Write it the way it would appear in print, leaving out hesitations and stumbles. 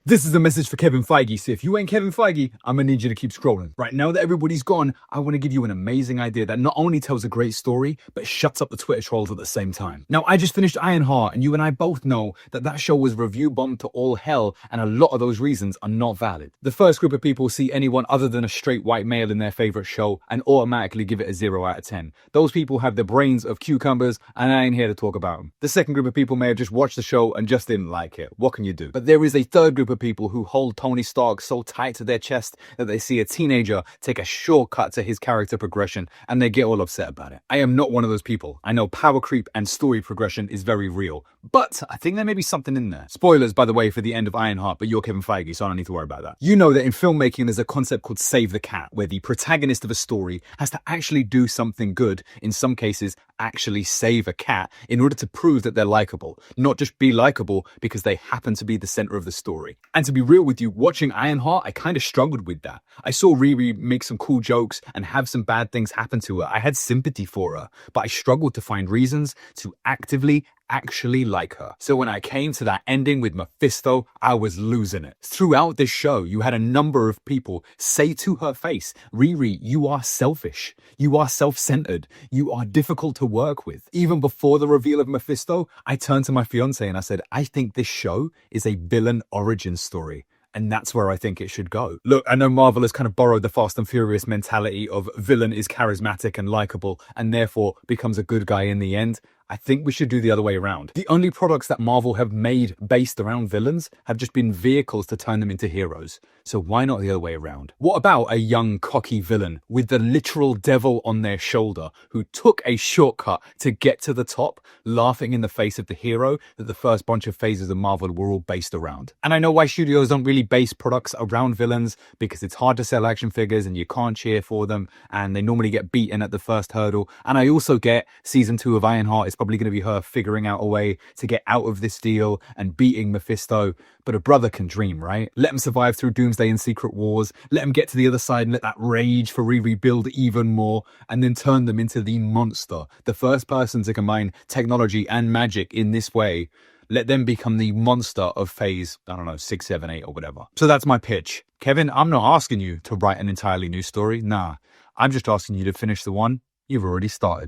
This is a message for Kevin Feige. So if you ain't Kevin Feige, I'm gonna need you to keep scrolling. Right now that everybody's gone, I want to give you an amazing idea that not only tells a great story, but shuts up the Twitter trolls at the same time. Now, I just finished Ironheart, and you and I both know that that show was review bombed to all hell, and a lot of those reasons are not valid. The first group of people see anyone other than a straight white male in their favorite show and automatically give it a 0 out of 10. Those people have the brains of cucumbers, and I ain't here to talk about them. The second group of people may have just watched the show and just didn't like it. What can you do? But there is a third group of people who hold Tony Stark so tight to their chest that they see a teenager take a shortcut to his character progression and they get all upset about it. I am not one of those people. I know power creep and story progression is very real, but I think there may be something in there. Spoilers, by the way, for the end of Ironheart, but you're Kevin Feige, so I don't need to worry about that. You know that in filmmaking there's a concept called save the cat, where the protagonist of a story has to actually do something good, in some cases actually save a cat, in order to prove that they're likable, not just be likable because they happen to be the center of the story. And to be real with you, watching Ironheart, I kind of struggled with that. I saw Riri make some cool jokes and have some bad things happen to her. I had sympathy for her, but I struggled to find reasons to actually like her. So when I came to that ending with Mephisto, I was losing it. Throughout this show, you had a number of people say to her face, Riri, you are selfish. You are self-centered. You are difficult to work with. Even before the reveal of Mephisto, I turned to my fiance and I said, I think this show is a villain origin story. And that's where I think it should go. Look, I know Marvel has kind of borrowed the Fast and Furious mentality of villain is charismatic and likable and therefore becomes a good guy in the end. I think we should do the other way around. The only products that Marvel have made based around villains have just been vehicles to turn them into heroes. So why not the other way around? What about a young, cocky villain with the literal devil on their shoulder who took a shortcut to get to the top, laughing in the face of the hero that the first bunch of phases of Marvel were all based around? And I know why studios don't really base products around villains, because it's hard to sell action figures and you can't cheer for them, and they normally get beaten at the first hurdle. And I also get season 2 of Ironheart is probably going to be her figuring out a way to get out of this deal and beating Mephisto. But a brother can dream, right? Let him survive through Doomsday and Secret Wars. Let him get to the other side and let that rage for Riri build even more, and then turn them into the monster. The first person to combine technology and magic in this way. Let them become the monster of phase, I don't know, 6, 7, 8 or whatever. So that's my pitch. Kevin, I'm not asking you to write an entirely new story. Nah, I'm just asking you to finish the one you've already started.